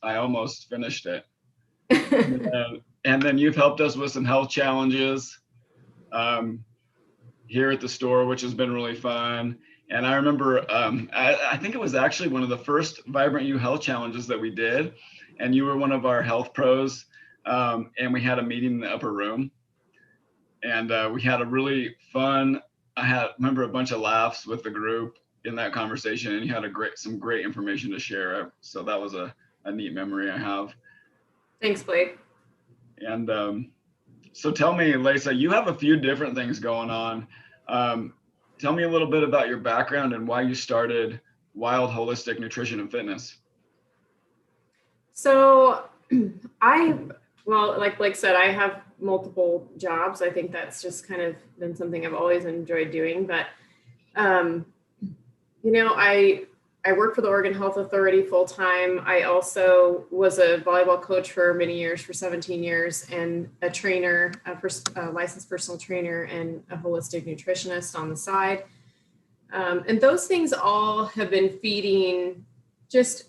almost finished it. And then you've helped us with some health challenges here at the store, which has been really fun. And I remember, I think it was actually one of the first Vibrant You health challenges that we did. And you were one of our health pros. And we had a meeting in the upper room. And we had a really fun, remember a bunch of laughs with the group in that conversation. And you had some great information to share. So that was a neat memory I have. Thanks, Blake. And so tell me, Lasa, you have a few different things going on. Tell me a little bit about your background and why you started Wilde Holistic Nutrition and Fitness. So well, like Blake said, I have multiple jobs. I think that's just kind of been something I've always enjoyed doing. But, you know, I work for the Oregon Health Authority full time. I also was a volleyball coach for many years, for 17 years, and a trainer, a licensed personal trainer, and a holistic nutritionist on the side. And those things all have been feeding just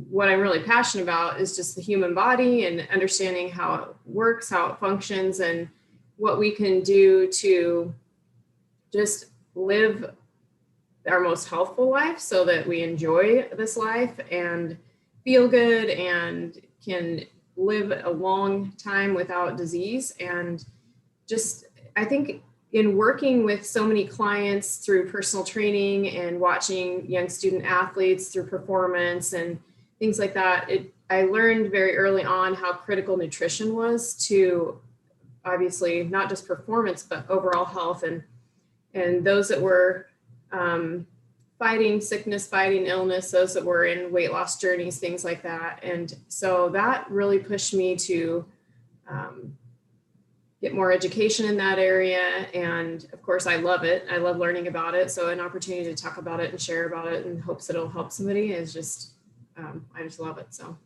what I'm really passionate about is just the human body and understanding how it works, how it functions, and what we can do to just live our most healthful life so that we enjoy this life and feel good and can live a long time without disease. And just, I think in working with so many clients through personal training and watching young student athletes through performance and things like that, I learned very early on how critical nutrition was to obviously not just performance, but overall health and those that were fighting sickness, fighting illness, those that were in weight loss journeys, things like that. And so that really pushed me to get more education in that area. And of course, I love it. I love learning about it. So an opportunity to talk about it and share about it in hopes that it'll help somebody is just, I just love it. So.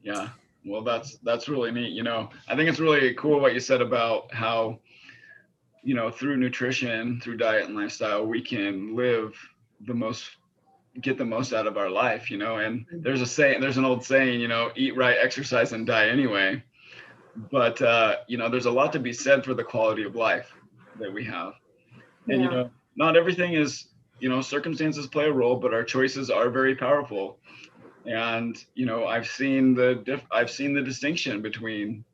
Yeah, well, that's really neat. You know, I think it's really cool what you said about how, you know, through nutrition, through diet and lifestyle, we can get the most out of our life, you know. And there's an old saying, you know, eat right, exercise, and die anyway. But you know, there's a lot to be said for the quality of life that we have. And you know, not everything is, you know, circumstances play a role, but our choices are very powerful. And you know, I've seen the distinction between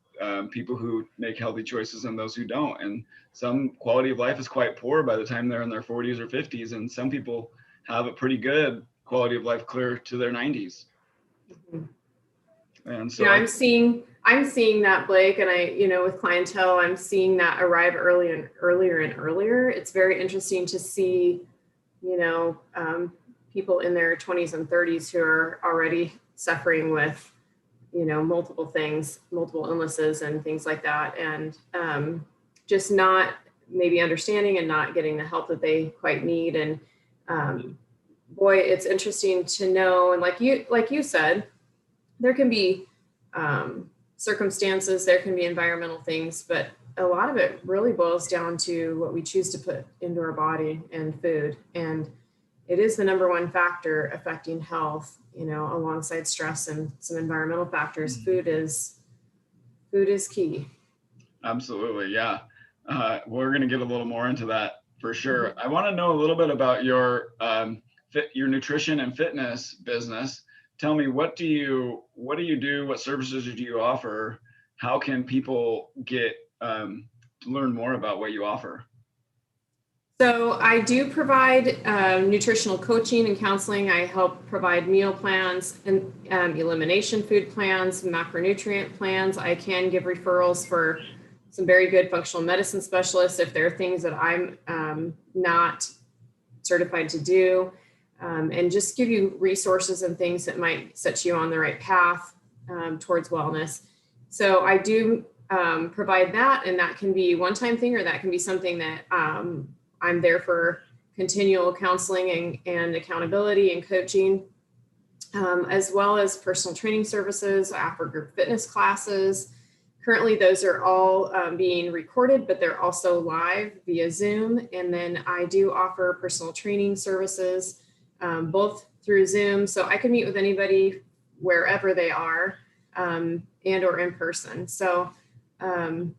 people who make healthy choices and those who don't. And some quality of life is quite poor by the time they're in their 40s or 50s, and some people have a pretty good quality of life clear to their 90s. And so I'm seeing that, Blake, and you know, with clientele, I'm seeing that arrive earlier and earlier. It's very interesting to see, you know, people in their 20s and 30s who are already suffering with, you know, multiple things, multiple illnesses and things like that. And just not maybe understanding and not getting the help that they quite need. And boy, it's interesting to know. And like you said, there can be circumstances, there can be environmental things, but a lot of it really boils down to what we choose to put into our body and food. And it is the number one factor affecting health, you know, alongside stress and some environmental factors. Food is key. Absolutely. Yeah. We're going to get a little more into that for sure. I want to know a little bit about your nutrition and fitness business. Tell me, what do you do? What services do you offer? How can people learn more about what you offer? So I do provide nutritional coaching and counseling. I help provide meal plans and elimination food plans, macronutrient plans. I can give referrals for some very good functional medicine specialists if there are things that I'm not certified to do, and just give you resources and things that might set you on the right path towards wellness. So I do provide that, and that can be a one-time thing, or that can be something that I'm there for continual counseling and accountability and coaching, as well as personal training services, after group fitness classes. Currently, those are all being recorded, but they're also live via Zoom. And then I do offer personal training services, both through Zoom. So I can meet with anybody wherever they are, and or in person. So, and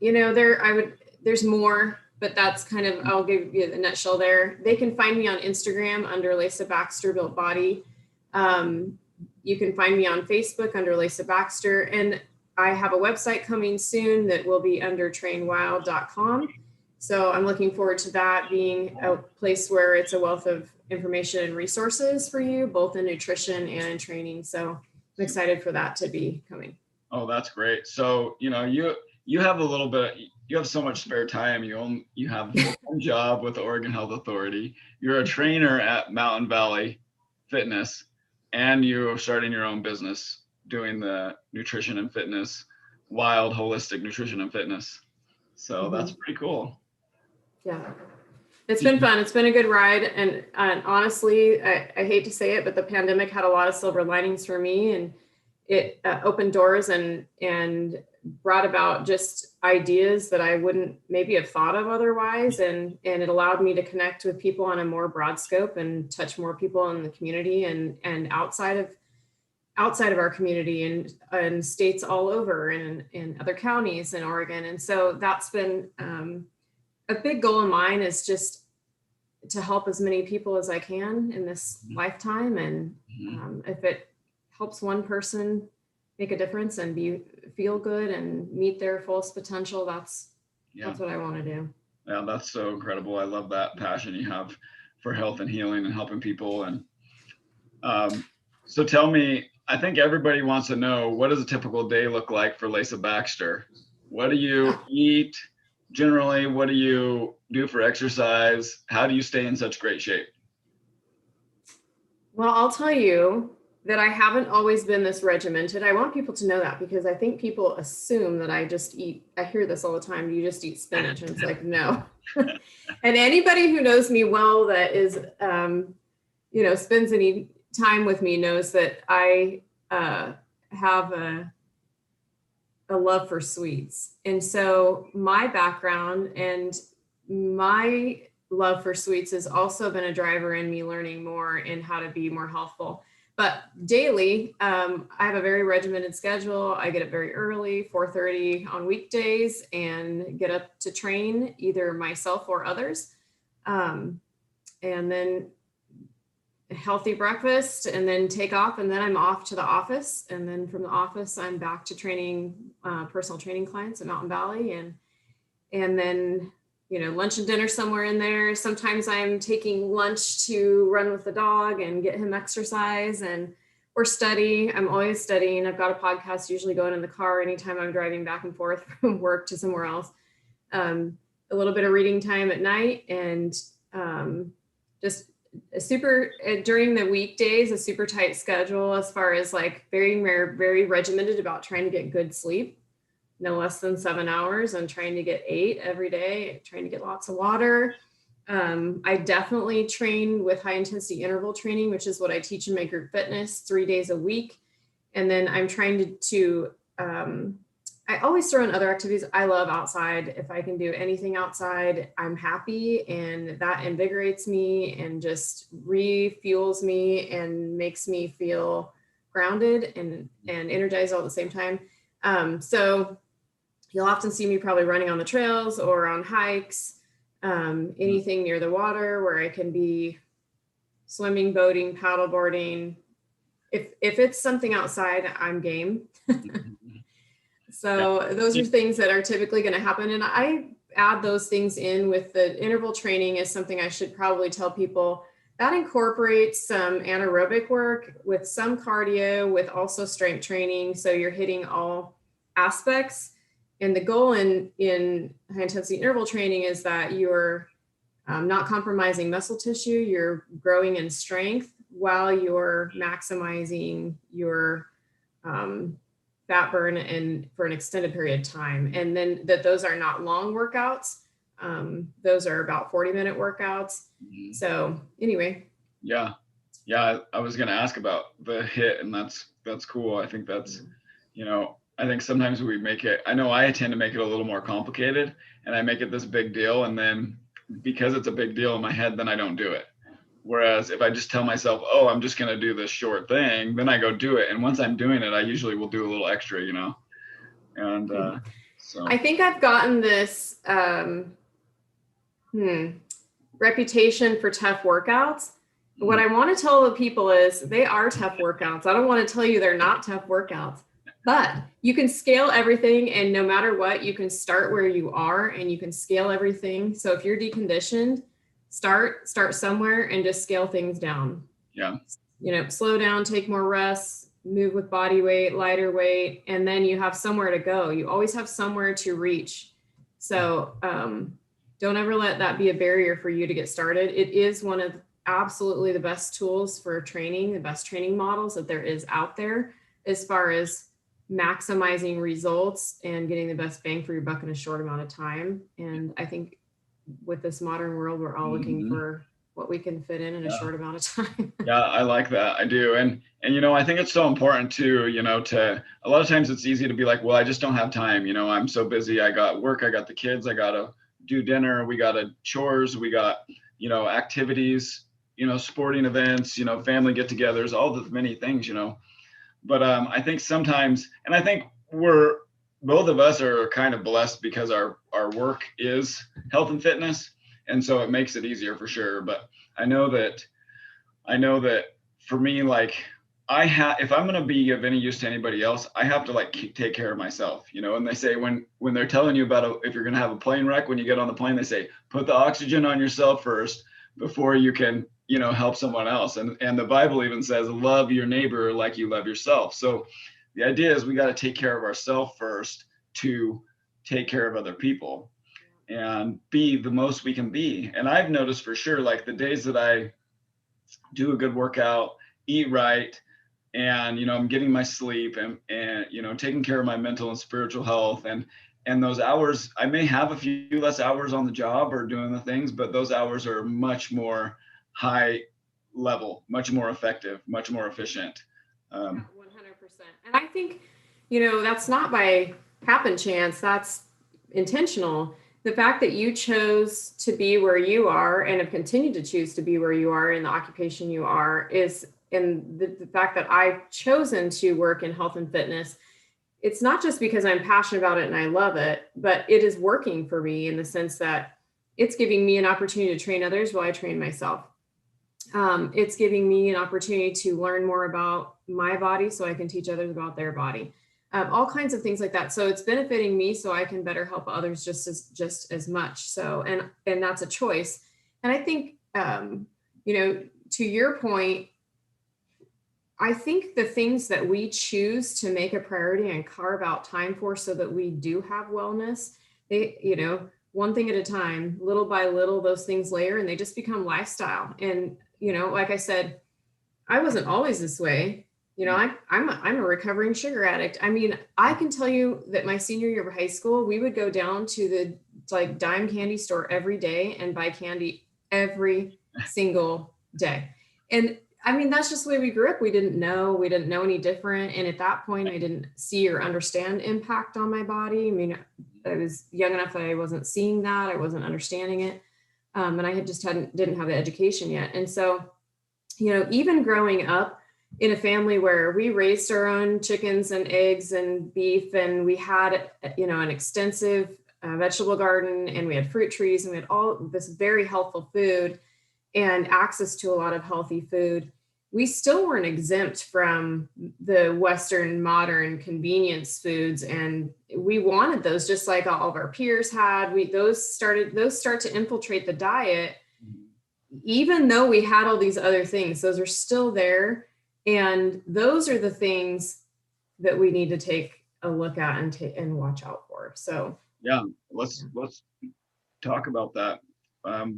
there's more, but that's kind of, I'll give you the nutshell there. They can find me on Instagram under Lasa Baxter Built Body. You can find me on Facebook under Lasa Baxter, and I have a website coming soon that will be under trainwilde.com. So I'm looking forward to that being a place where it's a wealth of information and resources for you, both in nutrition and in training. So I'm excited for that to be coming. Oh, that's great. So, you have a little bit, you have so much spare time. You have a job with the Oregon Health Authority. You're a trainer at Mountain Valley Fitness, and you're starting your own business doing the nutrition and fitness, Wilde Holistic Nutrition and Fitness. So that's pretty cool. Yeah, it's been fun. It's been a good ride. And honestly, I hate to say it, but the pandemic had a lot of silver linings for me, and it opened doors and brought about just ideas that I wouldn't maybe have thought of otherwise. And it allowed me to connect with people on a more broad scope and touch more people in the community and outside of our community and states all over and in other counties in Oregon. And so that's been a big goal of mine, is just to help as many people as I can in this lifetime. And if it helps one person make a difference and feel good and meet their fullest potential, that's what I want to do. Yeah, that's so incredible. I love that passion you have for health and healing and helping people. And so tell me, I think everybody wants to know, what does a typical day look like for Lasa Baxter? What do you eat generally? What do you do for exercise? How do you stay in such great shape? Well, I'll tell you that I haven't always been this regimented. I want people to know that, because I think people assume that I just eat, I hear this all the time, you just eat spinach. And it's like, no. And anybody who knows me well, that is, spends any time with me, knows that I have a love for sweets. And so my background and my love for sweets has also been a driver in me learning more in how to be more healthful. But daily, I have a very regimented schedule. I get up very early, 4:30 on weekdays, and get up to train either myself or others. And then a healthy breakfast, and then take off. And then I'm off to the office. And then from the office, I'm back to training personal training clients at Mountain Valley. And then lunch and dinner somewhere in there. Sometimes I'm taking lunch to run with the dog and get him exercise or study. I'm always studying. I've got a podcast usually going in the car anytime I'm driving back and forth from work to somewhere else. A little bit of reading time at night, and just during the weekdays, a super tight schedule as far as like very, very regimented about trying to get good sleep. No less than 7 hours, and trying to get 8 every day, trying to get lots of water. I definitely train with high intensity interval training, which is what I teach in my group fitness 3 days a week. And then I'm trying to I always throw in other activities. I love outside. If I can do anything outside, I'm happy, and that invigorates me and just refuels me and makes me feel grounded and energized all at the same time. So you'll often see me probably running on the trails or on hikes, anything near the water where I can be swimming, boating, paddleboarding. If it's something outside, I'm game. So those are things that are typically going to happen. And I add those things in with the interval training is something I should probably tell people. That incorporates some anaerobic work with some cardio, with also strength training. So you're hitting all aspects. And the goal in high intensity interval training is that you're not compromising muscle tissue, you're growing in strength while you're maximizing your fat burn and for an extended period of time. And then those are not long workouts. Those are about 40-minute workouts. So anyway. Yeah. I was going to ask about the HIIT, and that's cool. I think that's, I think sometimes we make it, I know I tend to make it a little more complicated, and I make it this big deal. And then because it's a big deal in my head, then I don't do it. Whereas if I just tell myself, oh, I'm just going to do this short thing, then I go do it. And once I'm doing it, I usually will do a little extra, you know? And so. I think I've gotten this reputation for tough workouts. What I want to tell the people is they are tough workouts. I don't want to tell you they're not tough workouts, but you can scale everything. And no matter what, you can start where you are and you can scale everything. So if you're deconditioned, start somewhere and just scale things down. Yeah. You know, slow down, take more rests, move with body weight, lighter weight, and then you have somewhere to go. You always have somewhere to reach. So don't ever let that be a barrier for you to get started. It is one of absolutely the best tools for training, the best training models that there is out there as far as maximizing results and getting the best bang for your buck in a short amount of time. And I think with this modern world, we're all looking for what we can fit in a short amount of time. Yeah, I like that. I do. And, you know, I think it's so important too, you know, to a lot of times it's easy to be like, well, I just don't have time. You know, I'm so busy. I got work, I got the kids, I got to do dinner, we got chores, we got, you know, activities, you know, sporting events, you know, family get-togethers, all the many things, you know. But I think sometimes, and I think both of us are kind of blessed because our work is health and fitness. And so it makes it easier for sure. But I know that for me, like if I'm going to be of any use to anybody else, I have to like take care of myself, you know. And they say when they're telling you about if you're going to have a plane wreck, when you get on the plane, they say, put the oxygen on yourself first before you can, you know, help someone else. And the Bible even says, love your neighbor like you love yourself. So the idea is we got to take care of ourselves first to take care of other people and be the most we can be. And I've noticed for sure, like the days that I do a good workout, eat right, and, you know, I'm getting my sleep and, you know, taking care of my mental and spiritual health and those hours, I may have a few less hours on the job or doing the things, but those hours are much more high level, much more effective, much more efficient. 100%. And I think, you know, that's not by happen chance, that's intentional. The fact that you chose to be where you are and have continued to choose to be where you are in the occupation you are is, and the fact that I've chosen to work in health and fitness, it's not just because I'm passionate about it and I love it, but it is working for me in the sense that it's giving me an opportunity to train others while I train myself. It's giving me an opportunity to learn more about my body so I can teach others about their body. All kinds of things like that. So it's benefiting me so I can better help others just as much. So, and that's a choice. And I think, you know, to your point, I think the things that we choose to make a priority and carve out time for so that we do have wellness, they, you know, one thing at a time, little by little, those things layer and they just become lifestyle. And, you know, like I said, I wasn't always this way. You know, I'm a recovering sugar addict. I mean, I can tell you that my senior year of high school, we would go down to the like dime candy store every day and buy candy every single day. And I mean, that's just the way we grew up. We didn't know any different. And at that point, I didn't see or understand impact on my body. I mean, I was young enough that I wasn't seeing that. I wasn't understanding it. And I didn't have the education yet. And so, you know, even growing up in a family where we raised our own chickens and eggs and beef, and we had, you know, an extensive vegetable garden, and we had fruit trees, and we had all this very healthful food and access to a lot of healthy food, we still weren't exempt from the Western modern convenience foods. And we wanted those just like all of our peers had. Those start to infiltrate the diet, even though we had all these other things, those are still there. And those are the things that we need to take a look at and watch out for. So yeah, let's talk about that.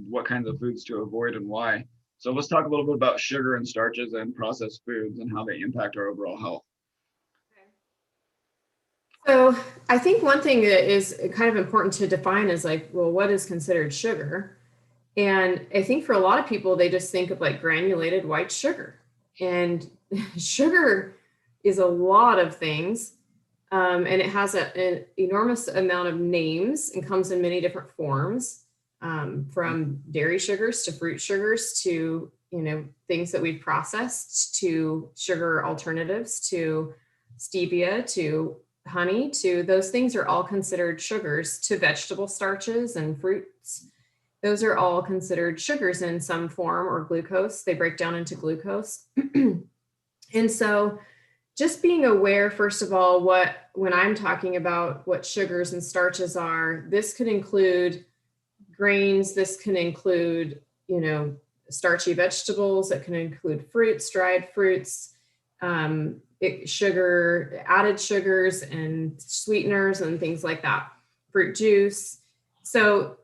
What kinds of foods to avoid and why. So let's talk a little bit about sugar and starches and processed foods and how they impact our overall health. So I think one thing that is kind of important to define is like, well, what is considered sugar? And I think for a lot of people, they just think of like granulated white sugar. And sugar is a lot of things. And it has an enormous amount of names and comes in many different forms. from dairy sugars to fruit sugars to, things that we've processed, to sugar alternatives, to stevia, to honey, to those things are all considered sugars, to vegetable starches and fruits. Those are all considered sugars in some form, or glucose. They break down into glucose. And so just being aware, first of all, when I'm talking about what sugars and starches are, this could include grains, this can include, starchy vegetables, it can include fruits, dried fruits, sugar, added sugars and sweeteners and things like that, fruit juice. So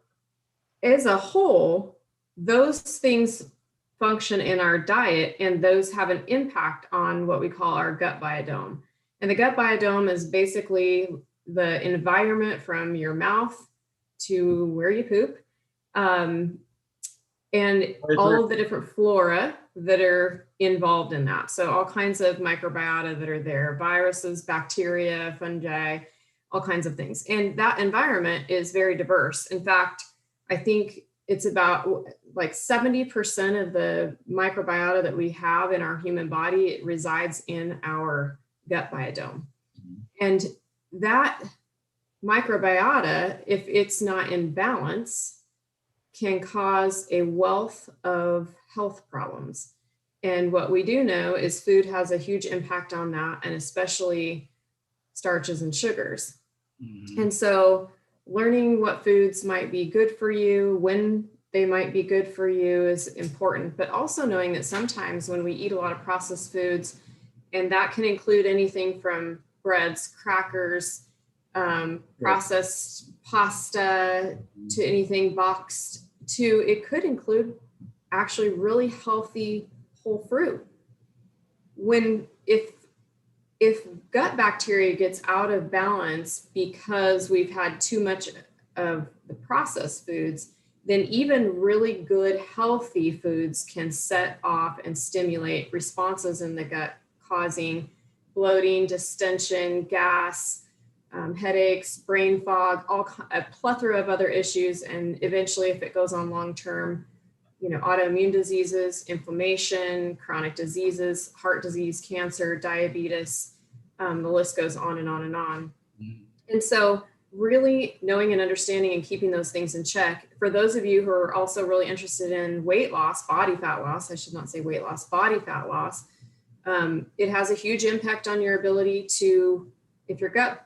as a whole, those things function in our diet, and those have an impact on what we call our gut biodome. And the gut biodome is basically the environment from your mouth to where you poop, and all of the different flora that are involved in that. So all kinds of microbiota that are there, viruses, bacteria, fungi, all kinds of things. And that environment is very diverse. In fact, I think it's about like 70% of the microbiota that we have in our human body resides in our gut biodome. And that microbiota, if it's not in balance, can cause a wealth of health problems. And what we do know is food has a huge impact on that, and especially starches and sugars. Mm-hmm. And so learning what foods might be good for you, when they might be good for you, is important, but also knowing that sometimes when we eat a lot of processed foods, and that can include anything from breads, crackers, processed pasta, to anything boxed, to it could include actually really healthy whole fruit. If gut bacteria gets out of balance because we've had too much of the processed foods, then even really good healthy foods can set off and stimulate responses in the gut, causing bloating, distension, gas, headaches, brain fog, a plethora of other issues. And eventually, if it goes on long term, autoimmune diseases, inflammation, chronic diseases, heart disease, cancer, diabetes, the list goes on and on and on. Mm-hmm. And so really knowing and understanding and keeping those things in check. For those of you who are also really interested in weight loss, body fat loss, I should not say weight loss, body fat loss, it has a huge impact on your ability to, if your gut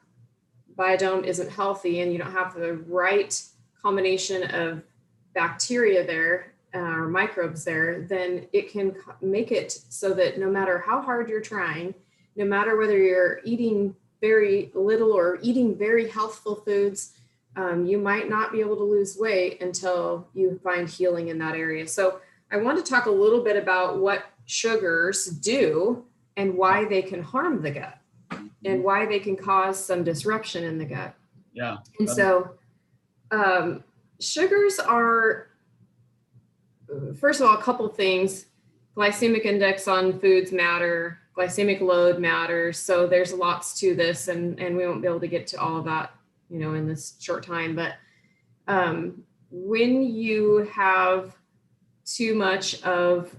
biodome isn't healthy and you don't have the right combination of bacteria there, or microbes there, then it can make it so that no matter how hard you're trying, no matter whether you're eating very little or eating very healthful foods, you might not be able to lose weight until you find healing in that area. So I want to talk a little bit about what sugars do and why they can harm the gut and why they can cause some disruption in the gut. Yeah. And so sugars are, first of all, a couple things. Glycemic index on foods matter. Glycemic load matters. So there's lots to this, and we won't be able to get to all of that, in this short time. But when you have too much of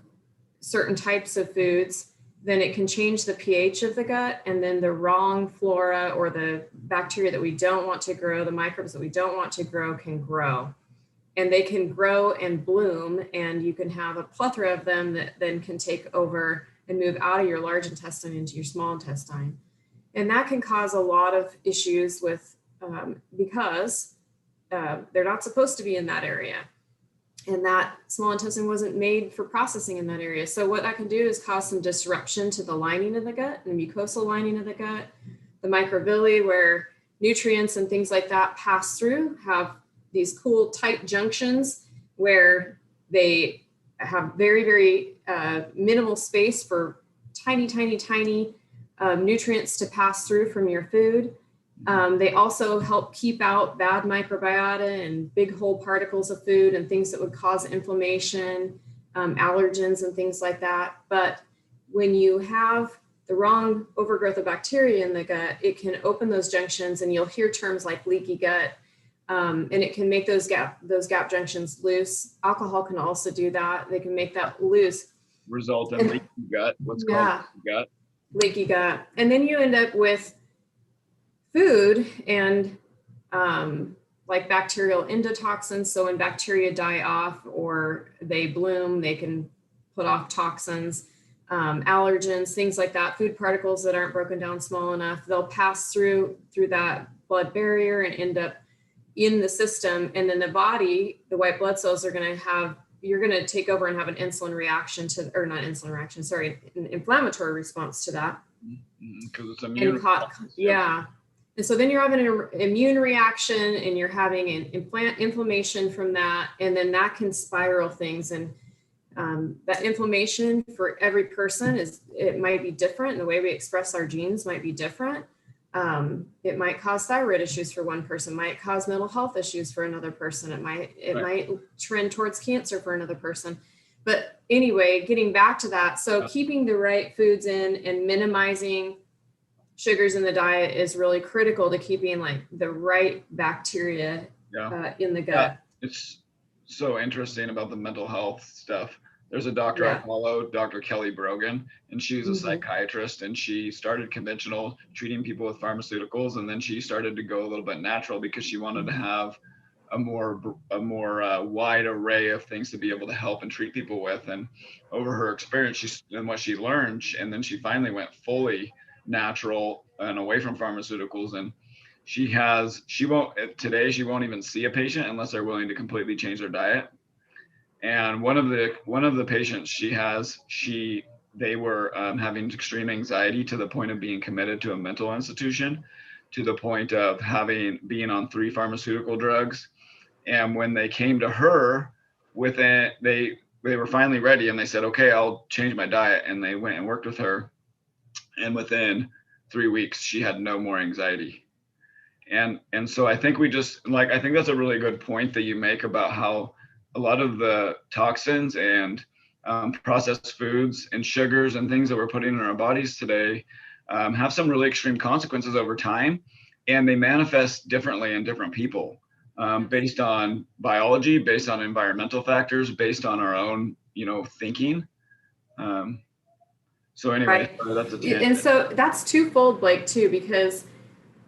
certain types of foods, then it can change the pH of the gut, and then the wrong flora or the bacteria that we don't want to grow, the microbes that we don't want to grow, can grow. And they can grow and bloom, and you can have a plethora of them that then can take over and move out of your large intestine into your small intestine. And that can cause a lot of issues with, because they're not supposed to be in that area. And that small intestine wasn't made for processing in that area. So what that can do is cause some disruption to the lining of the gut, the mucosal lining of the gut, the microvilli, where nutrients and things like that pass through, have these cool tight junctions where they have very, very minimal space for tiny nutrients to pass through from your food. They also help keep out bad microbiota and big whole particles of food and things that would cause inflammation, allergens and things like that. But when you have the wrong overgrowth of bacteria in the gut, it can open those junctions, and you'll hear terms like leaky gut, And it can make those gap junctions loose. Alcohol can also do that. They can make that loose. Result in leaky gut, what's called gut. Leaky gut. And then you end up with food and like bacterial endotoxins. So when bacteria die off or they bloom, they can put off toxins, allergens, things like that, food particles that aren't broken down small enough. They'll pass through that blood barrier and end up in the system. And then the body, the white blood cells are going to have, you're going to take over and have an insulin reaction to, or not insulin reaction, sorry, an inflammatory response to that. Because it's immune. Yeah. And so then you're having an immune reaction and you're having an inflammation from that. And then that can spiral things. And that inflammation for every person it might be different. And the way we express our genes might be different. It might cause thyroid issues for one person, might cause mental health issues for another person. It might trend towards cancer for another person. But anyway, getting back to that. So keeping the right foods in and minimizing sugars in the diet is really critical to keeping like the right bacteria in the gut. Yeah. It's so interesting about the mental health stuff. There's a doctor I follow, Dr. Kelly Brogan, and she's a psychiatrist, and she started conventional treating people with pharmaceuticals, and then she started to go a little bit natural because she wanted to have a more wide array of things to be able to help and treat people with. And over her experience and what she learned, and then she finally went fully natural and away from pharmaceuticals. And she won't even see a patient unless they're willing to completely change their diet. And one of the patients she has, they were having extreme anxiety to the point of being committed to a mental institution, to the point of being on 3 pharmaceutical drugs. And when they came to her with it, they were finally ready, and they said, "Okay, I'll change my diet." And they went and worked with her, and within 3 weeks, she had no more anxiety. And so I think I think that's a really good point that you make about how a lot of the toxins and processed foods and sugars and things that we're putting in our bodies today have some really extreme consequences over time, and they manifest differently in different people based on biology, based on environmental factors, based on our own, thinking. So anyway, that's a tangent. And so that's twofold, Blake, too, because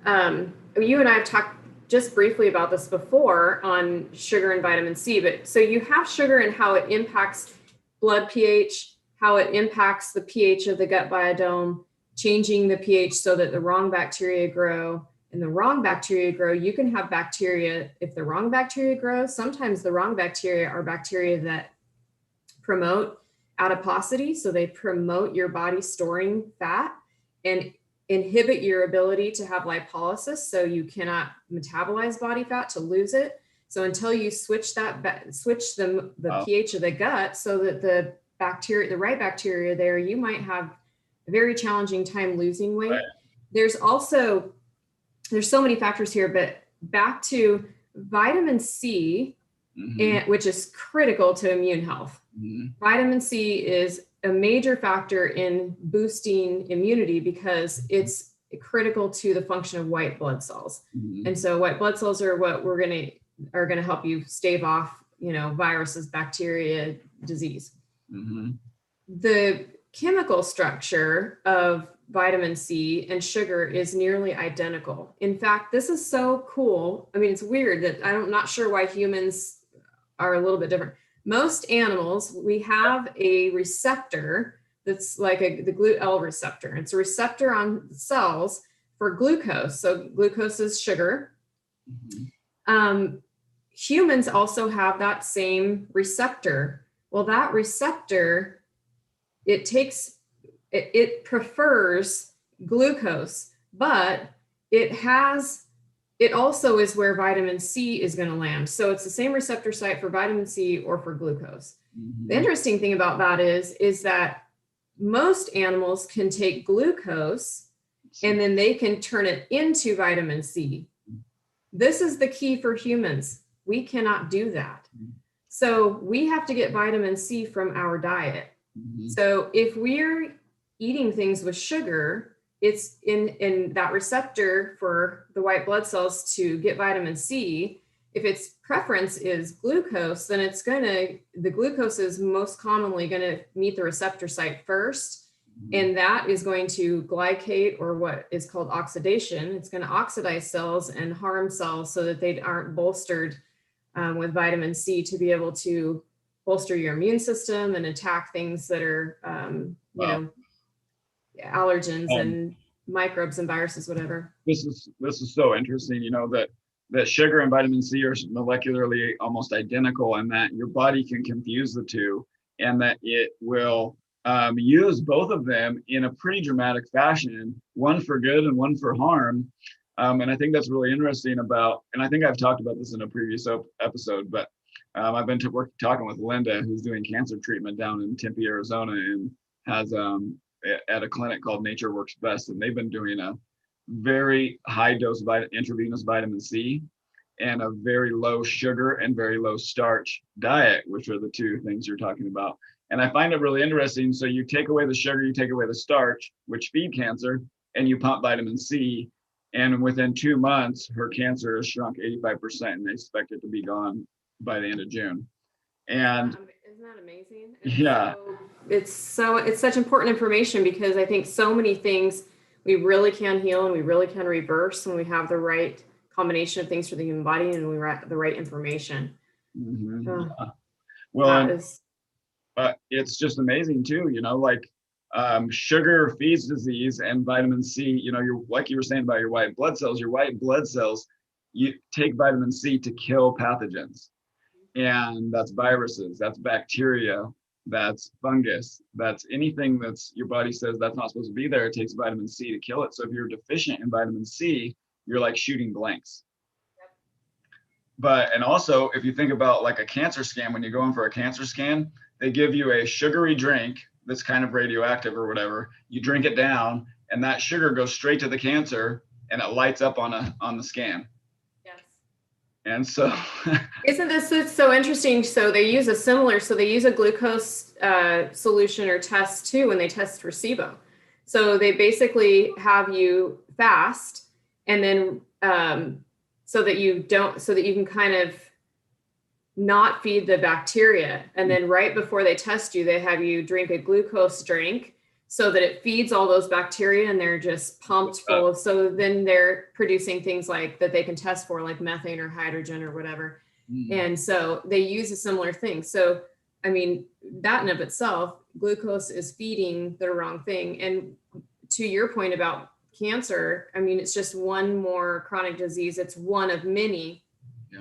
you and I have talked just briefly about this before on sugar and vitamin C, but so you have sugar and how it impacts blood pH, how it impacts the pH of the gut biodome, changing the pH so that the wrong bacteria grow. And the wrong bacteria grow, you can have bacteria, if the wrong bacteria grow, sometimes the wrong bacteria are bacteria that promote adiposity. So they promote your body storing fat and inhibit your ability to have lipolysis. So you cannot metabolize body fat to lose it. So until you switch the pH of the gut so that the right bacteria there, you might have a very challenging time losing weight. Right. There's so many factors here, but back to vitamin C, which is critical to immune health. Vitamin C is a major factor in boosting immunity because it's critical to the function of white blood cells. And so white blood cells are what are going to help you stave off, viruses, bacteria, disease. The chemical structure of vitamin C and sugar is nearly identical. In fact, this is so cool. I mean, it's weird that I'm not sure why humans are a little bit different. Most animals, we have a receptor that's like the GLUT-L receptor. It's a receptor on cells for glucose. So glucose is sugar. Humans also have that same receptor. Well, that receptor, it prefers glucose, but it also is where vitamin C is going to land. So it's the same receptor site for vitamin C or for glucose. The interesting thing about that is that most animals can take glucose and then they can turn it into vitamin C. This is the key for humans. We cannot do that. So we have to get vitamin C from our diet. So if we're eating things with sugar, it's in that receptor for the white blood cells to get vitamin C. if its preference is glucose, then the glucose is most commonly going to meet the receptor site first. And that is going to glycate, or what is called oxidation. It's going to oxidize cells and harm cells so that they aren't bolstered with vitamin C to be able to bolster your immune system and attack things that are, allergens and microbes and viruses, whatever. This is so interesting, that sugar and vitamin C are molecularly almost identical, and that your body can confuse the two, and that it will use both of them in a pretty dramatic fashion, one for good and one for harm. And I think that's really interesting and I think I've talked about this in a previous episode, but I've been talking with Linda, who's doing cancer treatment down in Tempe, Arizona, and has at a clinic called Nature Works Best, and they've been doing a very high dose intravenous vitamin C and a very low sugar and very low starch diet, which are the two things you're talking about. And I find it really interesting. So you take away the sugar, you take away the starch, which feed cancer, and you pump vitamin C. And within 2 months, her cancer has shrunk 85%, and they expect it to be gone by the end of June. And isn't that amazing? Yeah. It's such important information, because I think so many things we really can heal and we really can reverse when we have the right combination of things for the human body and we have the right information. Well, it's just amazing too, sugar feeds disease, and vitamin C, you're like you were saying about your white blood cells, you take vitamin C to kill pathogens. And that's viruses, that's bacteria, that's fungus, that's anything that's your body says that's not supposed to be there. It takes vitamin C to kill it. So if you're deficient in vitamin C, you're like shooting blanks. And also, if you think about like a cancer scan, when you go in for a cancer scan, they give you a sugary drink that's kind of radioactive or whatever. You drink it down, and that sugar goes straight to the cancer, and it lights up on the scan. Yes. And so, isn't this so interesting? So they use a glucose solution or test too when they test for SIBO. So they basically have you fast, and then so that you can kind of not feed the bacteria. And then right before they test you, they have you drink a glucose drink so that it feeds all those bacteria, and they're just pumped full of, so then they're producing things like that they can test for, like methane or hydrogen or whatever. And so they use a similar thing. So, I mean, that in of itself, glucose is feeding the wrong thing. And to your point about cancer, I mean, it's just one more chronic disease. It's one of many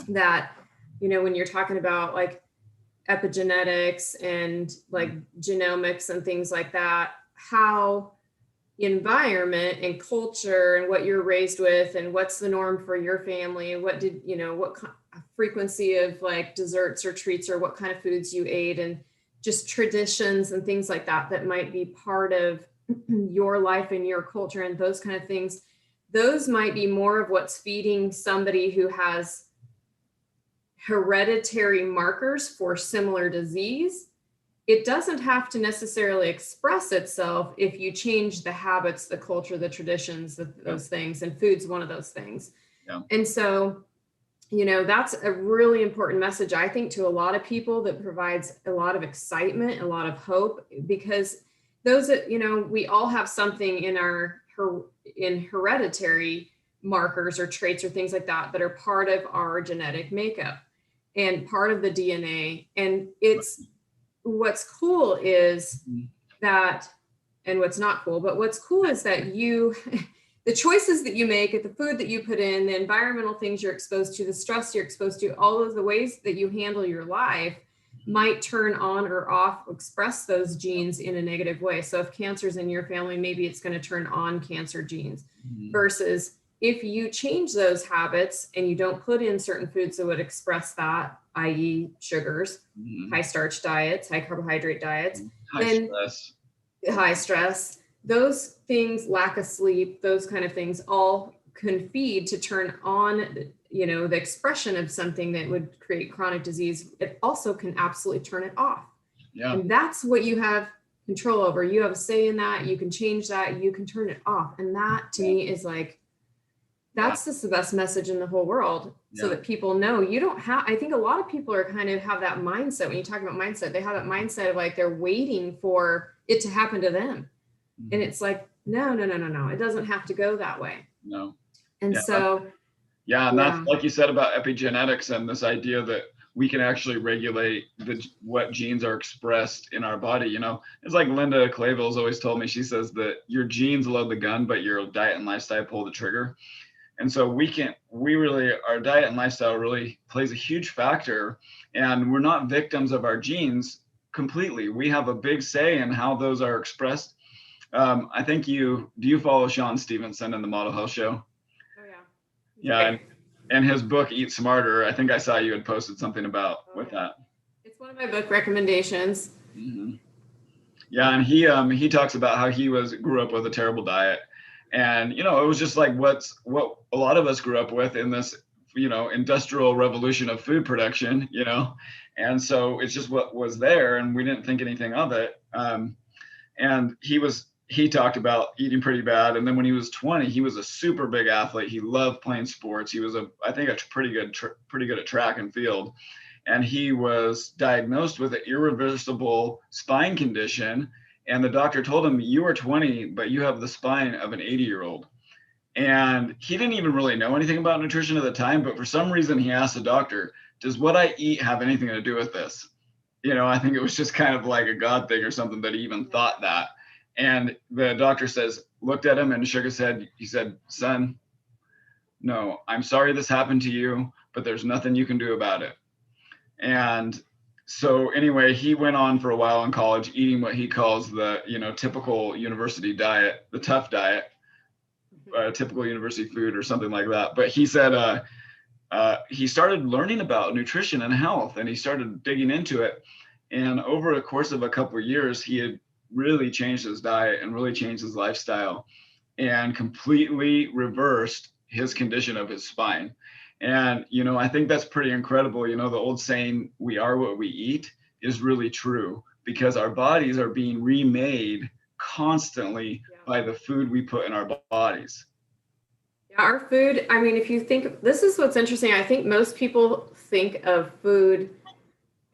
that, when you're talking about like epigenetics and like genomics and things like that, how environment and culture and what you're raised with and what's the norm for your family, what frequency of like desserts or treats or what kind of foods you ate, and just traditions and things like that might be part of your life and your culture and those kind of things. Those might be more of what's feeding somebody who has hereditary markers for similar disease. It doesn't have to necessarily express itself if you change the habits, the culture, the traditions, those things, and food's one of those things. Yeah. And so, that's a really important message, I think, to a lot of people, that provides a lot of excitement, a lot of hope, because those that, we all have something in hereditary markers or traits or things like that are part of our genetic makeup and part of the DNA. And what's cool is that, and what's not cool, but what's cool is that the choices that you make, the food that you put in, the environmental things you're exposed to, the stress you're exposed to, all of the ways that you handle your life might turn on or off, express those genes in a negative way. So if cancer's in your family, maybe it's going to turn on cancer genes, versus if you change those habits and you don't put in certain foods that would express that, i.e. sugars, high starch diets, high carbohydrate diets, high stress, those things, lack of sleep, those kind of things all can feed to turn on, the expression of something that would create chronic disease. It also can absolutely turn it off. Yeah. And that's what you have control over. You have a say in that. You can change that. You can turn it off. And that to me is like, that's just the best message in the whole world, so that people know you don't have, I think a lot of people are kind of have that mindset. When you talk about mindset, they have that mindset of like they're waiting for it to happen to them. And it's like, no, it doesn't have to go that way. No. And so and that's like you said about epigenetics and this idea that we can actually regulate what genes are expressed in our body. You know, it's like Linda Clayville's always told me, she says that your genes load the gun, but your diet and lifestyle pull the trigger. And so our diet and lifestyle really plays a huge factor, and we're not victims of our genes completely. We have a big say in how those are expressed. I think do you follow Sean Stevenson in the Model Health Show? Oh yeah. Yeah. And his book, Eat Smarter, I think I saw you had posted something about with that. It's one of my book recommendations. Mm-hmm. Yeah, and he talks about how he grew up with a terrible diet. And, you know, it was just like what a lot of us grew up with in this, you know, industrial revolution of food production, you know. And so it's just what was there, and we didn't think anything of it. And he talked about eating pretty bad. And then when he was 20, he was a super big athlete. He loved playing sports. He was I think pretty good at track and field. And he was diagnosed with an irreversible spine condition. And the doctor told him, you are 20, but you have the spine of an 80-year-old. And he didn't even really know anything about nutrition at the time, but for some reason he asked the doctor, does what I eat have anything to do with this? You know, I think it was just kind of like a God thing or something that he even thought that. And the doctor looked at him and shook his head. He said, son, no, I'm sorry this happened to you, but there's nothing you can do about it. And so anyway, he went on for a while in college eating what he calls the, you know, typical university diet, the tough diet, typical university food or something like that. But he said he started learning about nutrition and health, and he started digging into it. And over a course of a couple of years, he had really changed his diet and really changed his lifestyle and completely reversed his condition of his spine. And, you know, I think that's pretty incredible. You know, the old saying, we are what we eat, is really true, because our bodies are being remade constantly by the food we put in our bodies. Yeah, our food, I mean, if you think, this is what's interesting. I think most people think of food,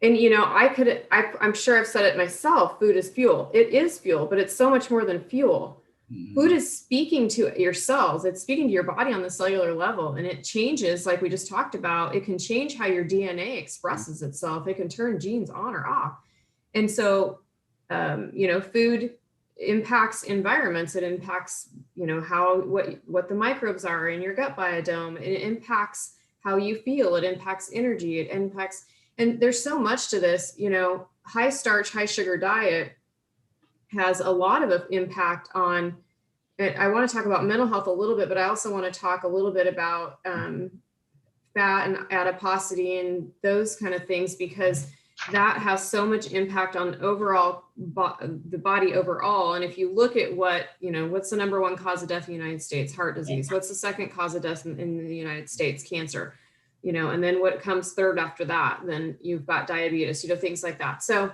and, you know, I'm sure I've said it myself, food is fuel. It is fuel, but it's so much more than fuel. Mm-hmm. Food is speaking to your cells. It's speaking to your body on the cellular level, and it changes, like we just talked about. It can change how your DNA expresses itself. It can turn genes on or off. And so, you know, food impacts environments. It impacts, you know, what the microbes are in your gut biome. It impacts how you feel. It impacts energy. It impacts, and there's so much to this, you know, high starch, high sugar diet has a lot of impact on, and I want to talk about mental health a little bit, but I also want to talk a little bit about fat and adiposity and those kind of things, because that has so much impact on overall the body overall. And if you look at what's the number one cause of death in the United States? Heart disease. What's the second cause of death in the United States? Cancer. You know, and then what comes third after that? Then you've got diabetes, you know, things like that. So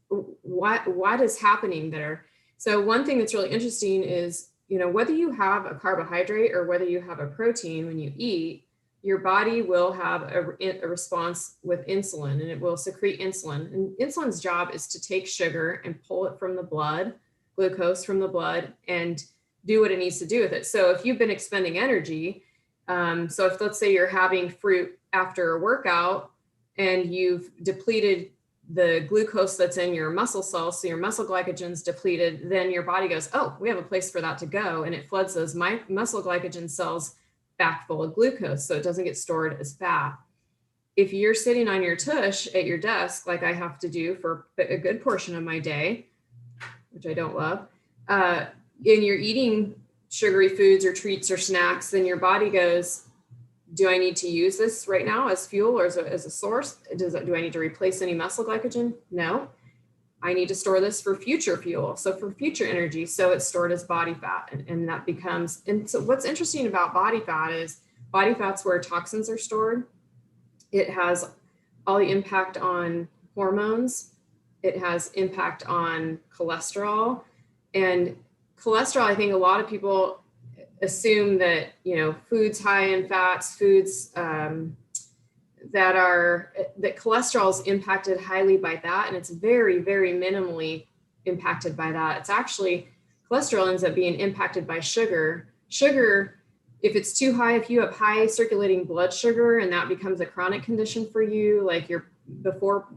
what is happening there? So one thing that's really interesting is, you know, whether you have a carbohydrate or whether you have a protein when you eat, your body will have a response with insulin, and it will secrete insulin. And insulin's job is to take sugar and pull it from the blood, glucose from the blood, and do what it needs to do with it. So if you've been expending energy, so if, let's say, you're having fruit after a workout and you've depleted the glucose that's in your muscle cells, so your muscle glycogen's depleted, then your body goes, oh, we have a place for that to go. And it floods those muscle glycogen cells back full of glucose, so it doesn't get stored as fat. If you're sitting on your tush at your desk, like I have to do for a good portion of my day, which I don't love, and you're eating sugary foods or treats or snacks, then your body goes, do I need to use this right now as fuel or as a source? Do I need to replace any muscle glycogen? No. I need to store this for future fuel, so for future energy. So it's stored as body fat, and that becomes, and so what's interesting about body fat is body fat's where toxins are stored. It has all the impact on hormones. It has impact on cholesterol. And cholesterol, I think a lot of people assume that, foods high in fats, foods that cholesterol is impacted highly by that. And it's very, very minimally impacted by that. It's actually, cholesterol ends up being impacted by sugar. Sugar, if it's too high, if you have high circulating blood sugar and that becomes a chronic condition for you, like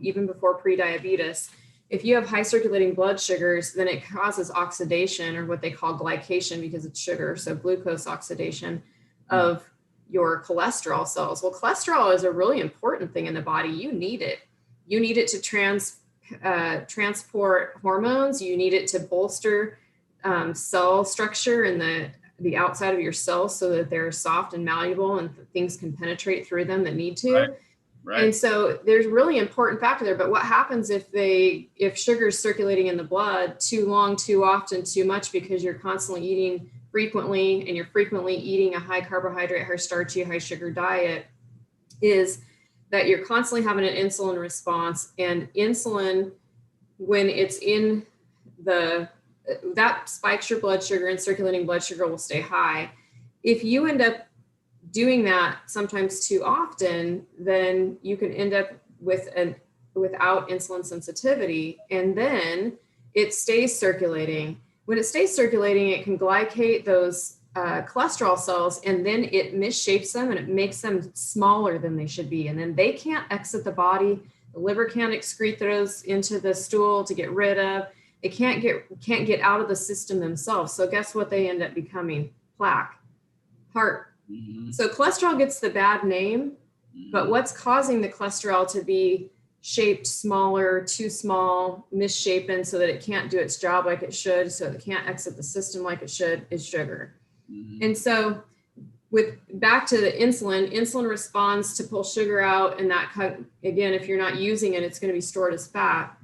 even before pre-diabetes, if you have high circulating blood sugars, then it causes oxidation, or what they call glycation, because it's sugar. So glucose oxidation of your cholesterol cells. Well, cholesterol is a really important thing in the body. You need it. You need it to transport hormones. You need it to bolster cell structure in the outside of your cells so that they're soft and malleable and things can penetrate through them that need to. Right. And so there's really important factor there. But what happens if sugar is circulating in the blood too long, too often, too much, because you're constantly eating frequently, and you're frequently eating a high carbohydrate, high starchy, high sugar diet, is that you're constantly having an insulin response. And insulin, when it's in that spikes your blood sugar, and circulating blood sugar will stay high. If you end up doing that sometimes too often, then you can end up without insulin sensitivity, and then it stays circulating. When it stays circulating, it can glycate those cholesterol cells, and then it misshapes them and it makes them smaller than they should be. And then they can't exit the body. The liver can't excrete those into the stool to get rid of. They can't get out of the system themselves. So guess what they end up becoming? Plaque, heart. Mm-hmm. So cholesterol gets the bad name, but what's causing the cholesterol to be shaped smaller, too small, misshapen, so that it can't do its job like it should, so it can't exit the system like it should, is sugar. Mm-hmm. And so back to the insulin responds to pull sugar out, and that, again, if you're not using it, it's going to be stored as fat.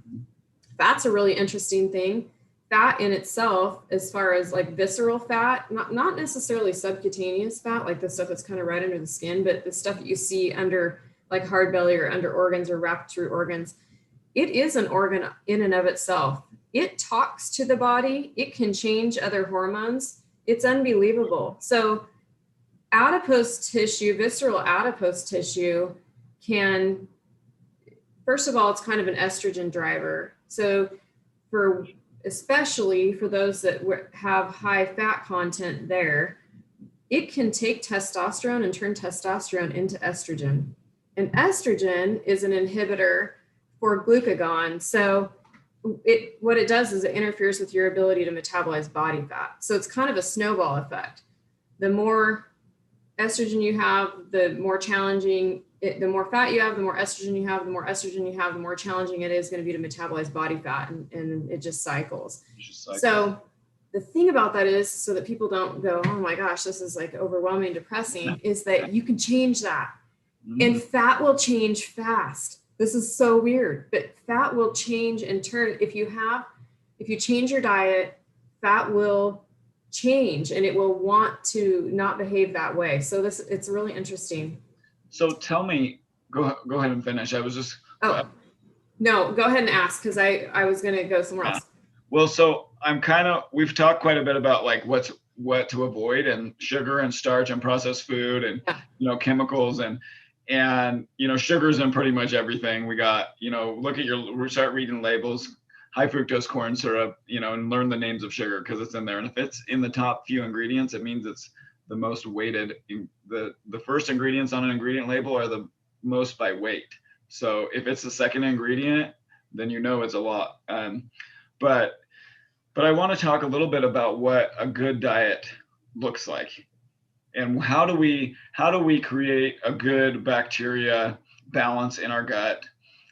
Fat's a really interesting thing. Fat in itself, as far as like visceral fat, not necessarily subcutaneous fat, like the stuff that's kind of right under the skin, but the stuff that you see under like hard belly or under organs or wrapped through organs, it is an organ in and of itself. It talks to the body. It can change other hormones. It's unbelievable. So adipose tissue, visceral adipose tissue can, first of all, it's kind of an estrogen driver. So especially for those that have high fat content there, it can take testosterone and turn testosterone into estrogen. And estrogen is an inhibitor for glucagon. So what it does is it interferes with your ability to metabolize body fat. So it's kind of a snowball effect. The more estrogen you have, the more challenging, the more fat you have, the more estrogen you have, the more estrogen you have, the more challenging it is going to be to metabolize body fat, and it just cycles. So the thing about that is, so that people don't go, oh my gosh, this is like overwhelming, depressing, is that you can change that. Mm-hmm. And fat will change fast. This is so weird, but fat will change and turn. If you change your diet, fat will change, and it will want to not behave that way. So it's really interesting. So tell me, go ahead and finish. I was just. No, go ahead and ask, because I was going to go somewhere else. Well, so we've talked quite a bit about like what to avoid, and sugar and starch and processed food and, chemicals and sugar's in pretty much everything. We got, start reading labels, high fructose corn syrup, and learn the names of sugar because it's in there. And if it's in the top few ingredients, it means it's the most weighted. The first ingredients on an ingredient label are the most by weight. So if it's the second ingredient, then it's a lot. But I want to talk a little bit about what a good diet looks like, and how do we create a good bacteria balance in our gut?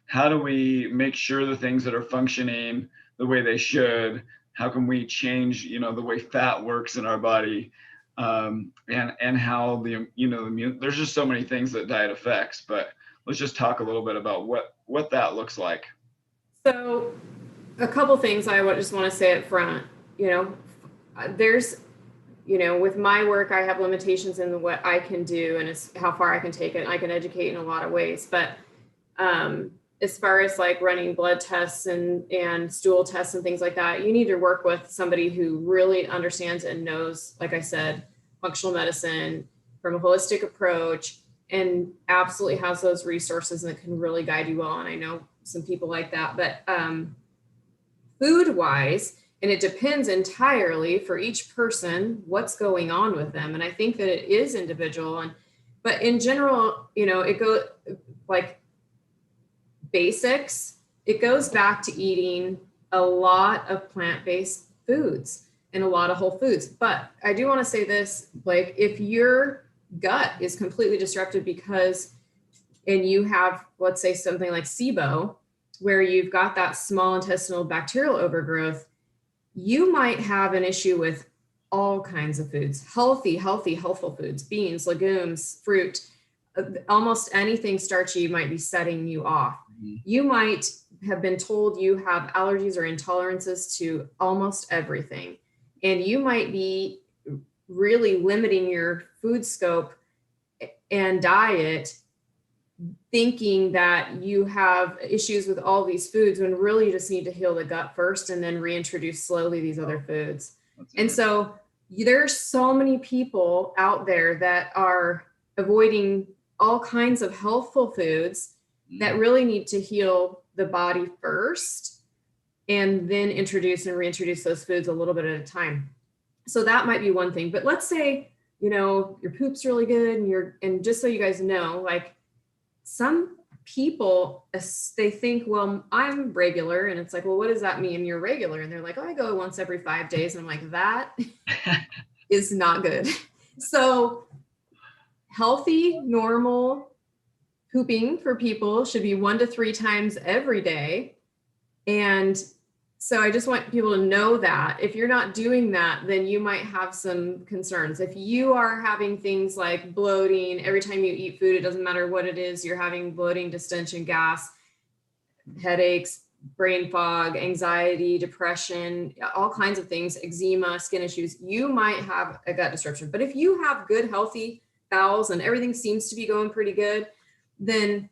How do we make sure the things that are functioning the way they should? How can we change, the way fat works in our body? And how the immune, there's just so many things that diet affects, but let's just talk a little bit about what that looks like. So a couple things I just want to say up front, there's, with my work, I have limitations in what I can do and how far I can take it. I can educate in a lot of ways, but as far as like running blood tests and stool tests and things like that, you need to work with somebody who really understands and knows, like I said, functional medicine, from a holistic approach, and absolutely has those resources and that can really guide you well. And I know some people like that, but food wise, and it depends entirely for each person what's going on with them. And I think that it is individual. But in general, it goes like basics. It goes back to eating a lot of plant-based foods and a lot of whole foods. But I do want to say this, Blake, if your gut is completely disrupted and you have, let's say, something like SIBO, where you've got that small intestinal bacterial overgrowth, you might have an issue with all kinds of foods, healthful foods, beans, legumes, fruit, almost anything starchy might be setting you off. Mm-hmm. You might have been told you have allergies or intolerances to almost everything. And you might be really limiting your food scope and diet, thinking that you have issues with all these foods when really you just need to heal the gut first and then reintroduce slowly these other foods. And so there's so many people out there that are avoiding all kinds of healthful foods that really need to heal the body first and then introduce and reintroduce those foods a little bit at a time. So that might be one thing. But let's say, your poop's really good and just so you guys know, like some people, they think, well, I'm regular. And it's like, well, what does that mean? You're regular. And they're like, oh, I go once every 5 days. And I'm like, that is not good. So healthy, normal pooping for people should be 1 to 3 times every day. And so I just want people to know that if you're not doing that, then you might have some concerns. If you are having things like bloating, every time you eat food, it doesn't matter what it is, you're having bloating, distension, gas, headaches, brain fog, anxiety, depression, all kinds of things, eczema, skin issues, you might have a gut disruption. But if you have good, healthy bowels and everything seems to be going pretty good, then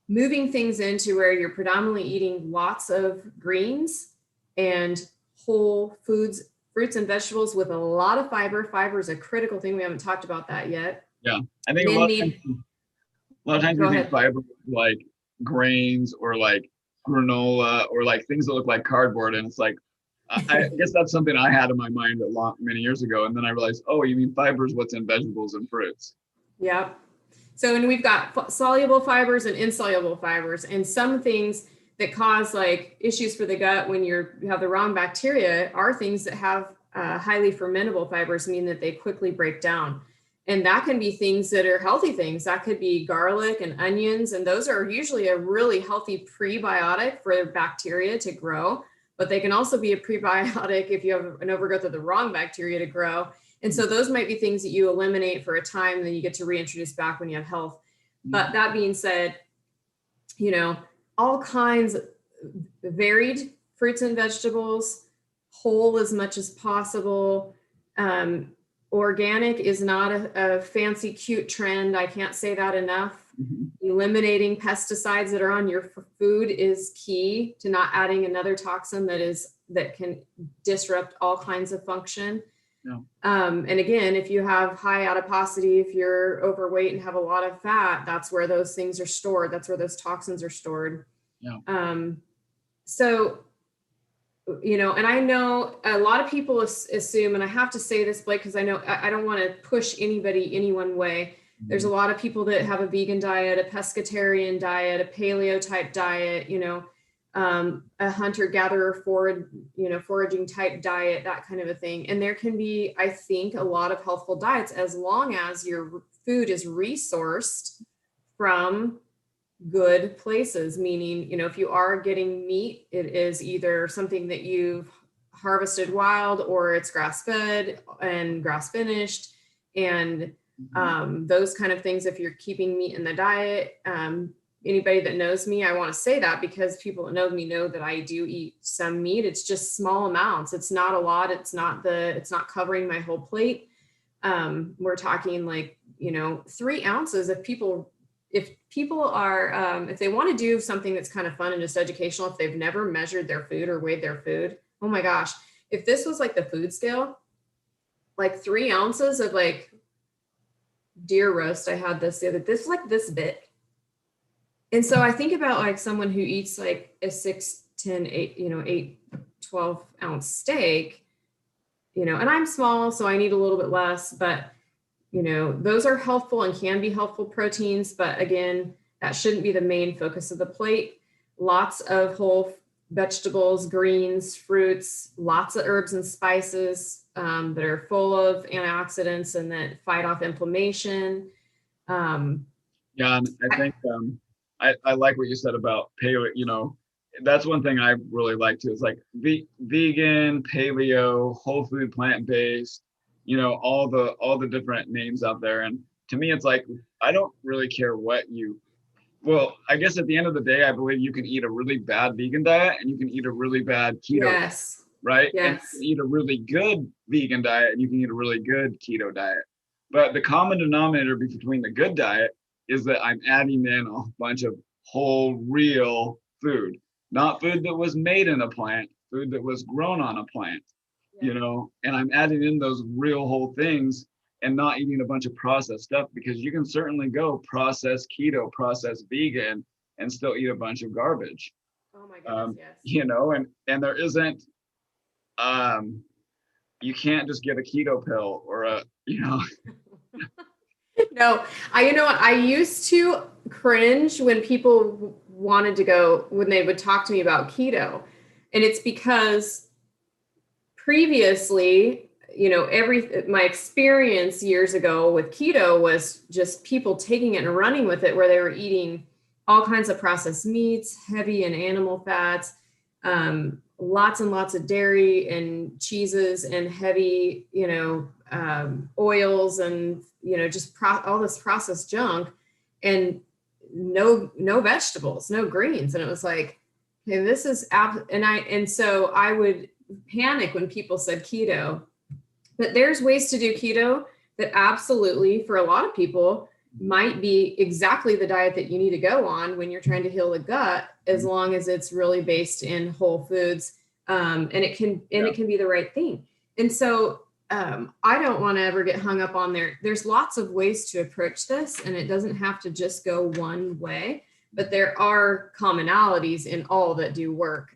moving things into where you're predominantly eating lots of greens and whole foods, fruits and vegetables with a lot of fiber. Fiber is a critical thing. We haven't talked about that yet. Yeah, I think a lot of times we think fiber like grains or like granola or like things that look like cardboard, and it's like I guess that's something I had in my mind many years ago, and then I realized, oh, you mean fiber is what's in vegetables and fruits. Yeah. So, and we've got soluble fibers and insoluble fibers, and some things that cause like issues for the gut when you have the wrong bacteria are things that have highly fermentable fibers, meaning that they quickly break down. And that can be things that are healthy things. That could be garlic and onions. And those are usually a really healthy prebiotic for bacteria to grow, but they can also be a prebiotic if you have an overgrowth of the wrong bacteria to grow. And so those might be things that you eliminate for a time, and then you get to reintroduce back when you have health. But that being said, all kinds of varied fruits and vegetables, whole as much as possible. Organic is not a fancy, cute trend. I can't say that enough. Mm-hmm. Eliminating pesticides that are on your food is key to not adding another toxin that can disrupt all kinds of function. Yeah. And again, if you have high adiposity, if you're overweight and have a lot of fat, that's where those things are stored. That's where those toxins are stored. Yeah. So, and I know a lot of people assume, and I have to say this, Blake, because I know I don't want to push anybody any one way. Mm-hmm. There's a lot of people that have a vegan diet, a pescatarian diet, a paleo type diet, a hunter-gatherer foraging type diet, that kind of a thing. And there can be, I think, a lot of healthful diets as long as your food is resourced from good places, meaning, if you are getting meat, it is either something that you've harvested wild or it's grass-fed and grass-finished and those kind of things. If you're keeping meat in the diet, anybody that knows me, I want to say that because people that know me know that I do eat some meat. It's just small amounts. It's not a lot. It's not covering my whole plate. We're talking like, 3 ounces. If people are, if they want to do something that's kind of fun and just educational, if they've never measured their food or weighed their food, oh my gosh, if this was like the food scale, like 3 ounces of like deer roast. I had this the other, this like this big. And so I think about like someone who eats like a 6, 10, 8, 8, 12 ounce steak, and I'm small, so I need a little bit less, but those are helpful and can be helpful proteins. But again, that shouldn't be the main focus of the plate. Lots of whole vegetables, greens, fruits, lots of herbs and spices that are full of antioxidants and that fight off inflammation. Yeah, and I think I like what you said about paleo. That's one thing I really like too. It's like vegan, paleo, whole food, plant-based. All the different names out there. And to me, it's like I don't really care what you. Well, I guess at the end of the day, I believe you can eat a really bad vegan diet and you can eat a really bad keto. Yes. Right? Yes. And you can eat a really good vegan diet and you can eat a really good keto diet. But the common denominator between the good diet is that I'm adding in a bunch of whole, real food, not food that was made in a plant, food that was grown on a plant, and I'm adding in those real whole things and not eating a bunch of processed stuff, because you can certainly go processed keto, processed vegan, and still eat a bunch of garbage. Oh my goodness, yes. And there isn't, you can't just get a keto pill or No, I used to cringe when people wanted to go, when they would talk to me about keto. And it's because previously, my experience years ago with keto was just people taking it and running with it, where they were eating all kinds of processed meats, heavy and animal fats, lots and lots of dairy and cheeses and heavy, oils and, just all this processed junk, and no vegetables, no greens. And it was like, okay, this is, and so I would panic when people said keto, but there's ways to do keto that absolutely, for a lot of people, might be exactly the diet that you need to go on when you're trying to heal the gut, as long as it's really based in whole foods. And it can be the right thing. And so I don't want to ever get hung up on there. There's lots of ways to approach this, and it doesn't have to just go one way, but there are commonalities in all that do work.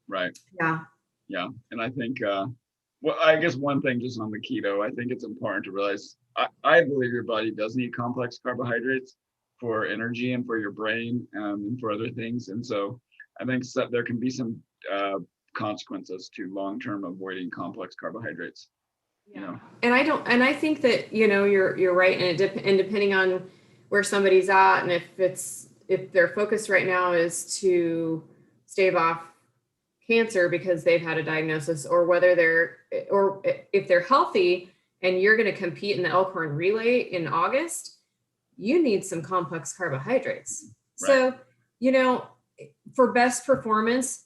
Right. Yeah. Yeah. And I think, I guess one thing just on the keto, I think it's important to realize, I believe your body does need complex carbohydrates for energy and for your brain and for other things. And so I think there can be some consequences to long-term avoiding complex carbohydrates. Yeah. And I think that, you're right. And and depending on where somebody's at, and if their focus right now is to stave off cancer because they've had a diagnosis, or if they're healthy and you're going to compete in the Elkhorn Relay in August, you need some complex carbohydrates. Right. So, for best performance,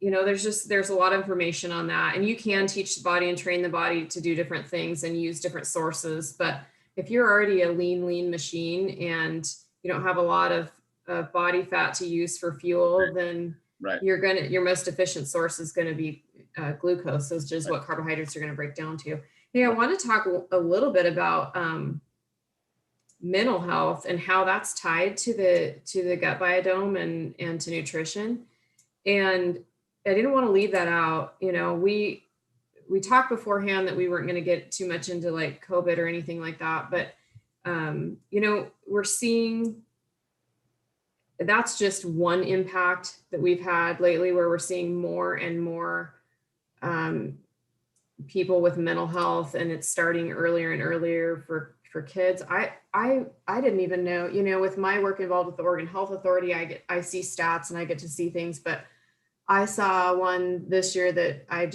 there's a lot of information on that, and you can teach the body and train the body to do different things and use different sources. But if you're already a lean machine and you don't have a lot of body fat to use for fuel, right, then right, your most efficient source is going to be glucose, which is right, what carbohydrates are going to break down to. Hey, I want to talk a little bit about mental health and how that's tied to the gut biome and to nutrition. And I didn't want to leave that out. We talked beforehand that we weren't going to get too much into like COVID or anything like that, but we're seeing, that's just one impact that we've had lately, where we're seeing more and more people with mental health, and it's starting earlier and earlier for kids. I didn't even know, with my work involved with the Oregon Health Authority, I see stats and I get to see things, but I saw one this year that I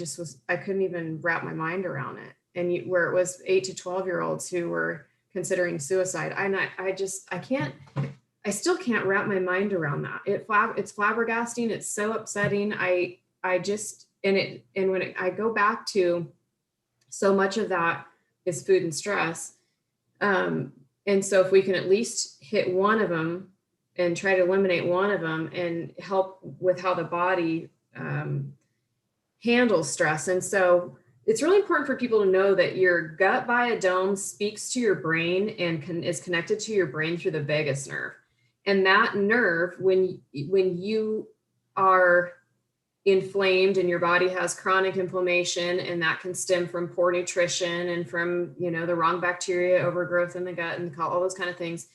couldn't even wrap my mind around it. And where it was 8 to 12-year-olds who were considering suicide. I still can't wrap my mind around that. It's flabbergasting. It's so upsetting. I go back to, so much of that is food and stress. And so if we can at least hit one of them and try to eliminate one of them and help with how the body handles stress. And so it's really important for people to know that your gut biodome speaks to your brain and is connected to your brain through the vagus nerve. And that nerve, when you are inflamed and your body has chronic inflammation, and that can stem from poor nutrition and from, the wrong bacteria overgrowth in the gut and all those kind of things,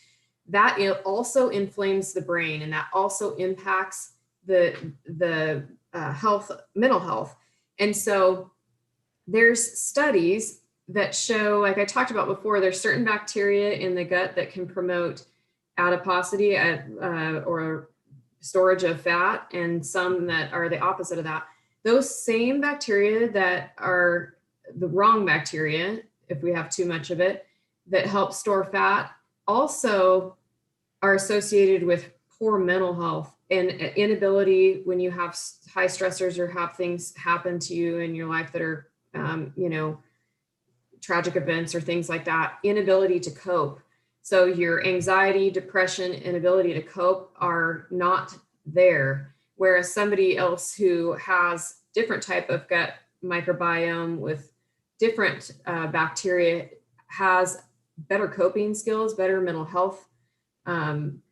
that it also inflames the brain, and that also impacts the mental health. And so there's studies that show, like I talked about before, there's certain bacteria in the gut that can promote adiposity or storage of fat, and some that are the opposite of that. Those same bacteria that are the wrong bacteria, if we have too much of it, that help store fat, also are associated with poor mental health and inability when you have high stressors or have things happen to you in your life that are, tragic events or things like that, inability to cope. So your anxiety, depression, inability to cope are not there. Whereas somebody else who has different type of gut microbiome with different bacteria has better coping skills, better mental health,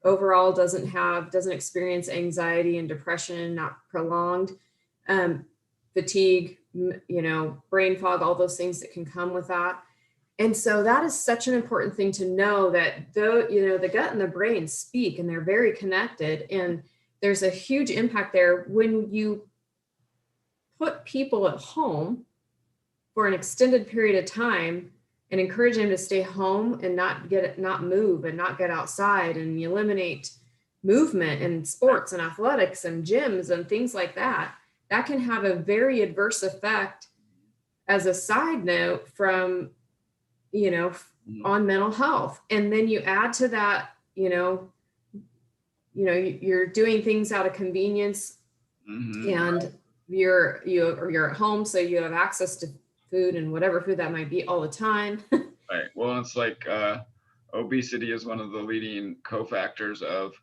overall doesn't experience anxiety and depression, not prolonged, fatigue, brain fog, all those things that can come with that. And so that is such an important thing to know, that the gut and the brain speak, and they're very connected. And there's a huge impact there when you put people at home for an extended period of time and encourage them to stay home and not move and not get outside, and you eliminate movement and sports and athletics and gyms and things like that. That can have a very adverse effect, as a side note, from, on mental health. And then you add to that, you're doing things out of convenience, and you're at home, so you have access to food and whatever food that might be all the time. Right. Well, it's like obesity is one of the leading cofactors of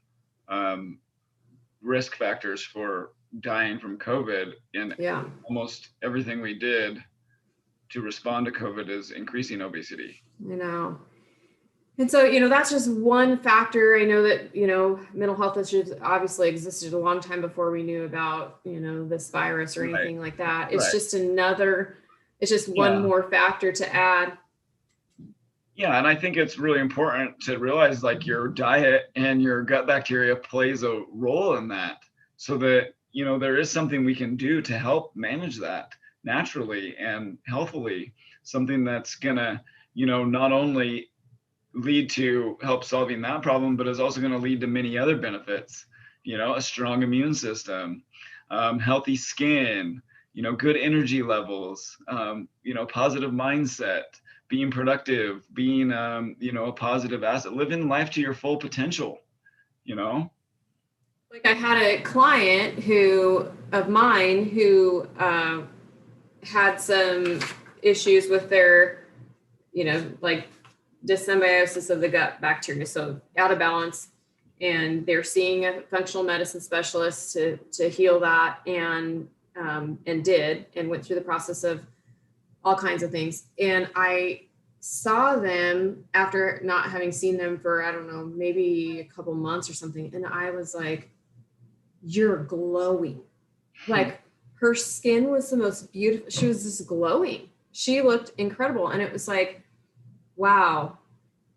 risk factors for dying from COVID. And almost everything we did to respond to COVID is increasing obesity. And so, that's just one factor. I know that, mental health issues obviously existed a long time before we knew about, this virus or anything like that. It's just one more factor to add. Yeah. And I think it's really important to realize, like, your diet and your gut bacteria plays a role in that, so that, there is something we can do to help manage that naturally and healthily, something that's gonna, not only lead to help solving that problem, but is also going to lead to many other benefits, a strong immune system, healthy skin, good energy levels, positive mindset, being productive, being, a positive asset, living life to your full potential, Like, I had a client of mine who had some issues with their, like dyssymbiosis of the gut bacteria, so out of balance, and they're seeing a functional medicine specialist to heal that, and went through the process of all kinds of things. And I saw them after not having seen them for, I don't know, maybe a couple months or something, and I was like, "You're glowing." Like, her skin was the most beautiful. She was just glowing. She looked incredible. And it was like, wow,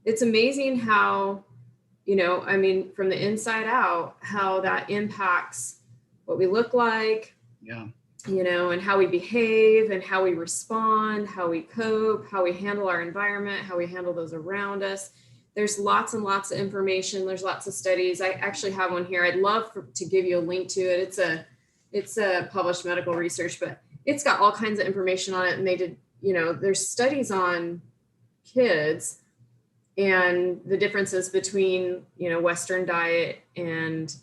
it's amazing how, from the inside out, how that impacts what we look like, and how we behave and how we respond, how we cope, how we handle our environment, how we handle those around us. There's lots and lots of information. There's lots of studies. I actually have one here. I'd love to give you a link to it. It's a published medical research, but it's got all kinds of information on it. And they did, there's studies on kids and the differences between, Western diet and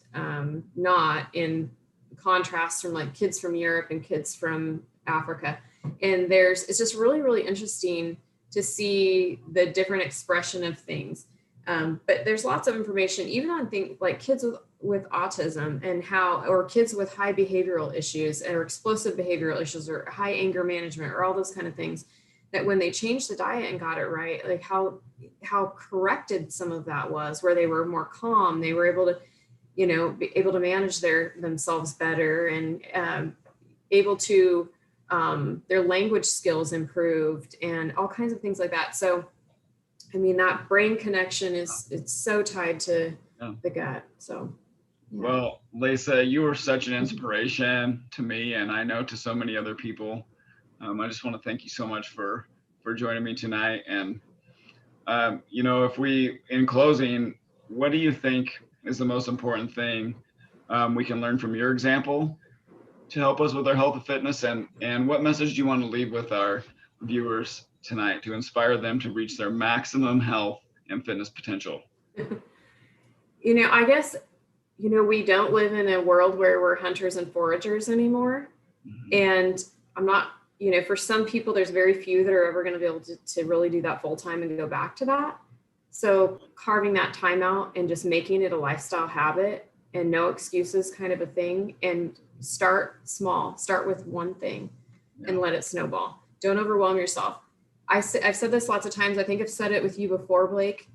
not, in contrast from like kids from Europe and kids from Africa. And it's just really, really interesting to see the different expression of things. But there's lots of information, even on things like kids with with autism and how, or kids with high behavioral issues or explosive behavioral issues or high anger management or all those kind of things, that when they changed the diet and got it right, like how corrected some of that was, where they were more calm, they were able to, be able to manage themselves better, and able to, their language skills improved and all kinds of things like that. So, I mean, that brain connection it's so tied to the gut. So, yeah. Well, Lasa, you were such an inspiration to me, and I know to so many other people. I just want to thank you so much for joining me tonight. And, if we, in closing, what do you think is the most important thing we can learn from your example to help us with our health and fitness? And what message do you want to leave with our viewers tonight to inspire them to reach their maximum health and fitness potential? I guess, we don't live in a world where we're hunters and foragers anymore. Mm-hmm. And I'm not, for some people, there's very few that are ever going to be able to really do that full time and go back to that. So carving that time out and just making it a lifestyle habit and no excuses kind of a thing, and start small, start with one thing and let it snowball. Don't overwhelm yourself. I've said this lots of times. I think I've said it with you before, Blake.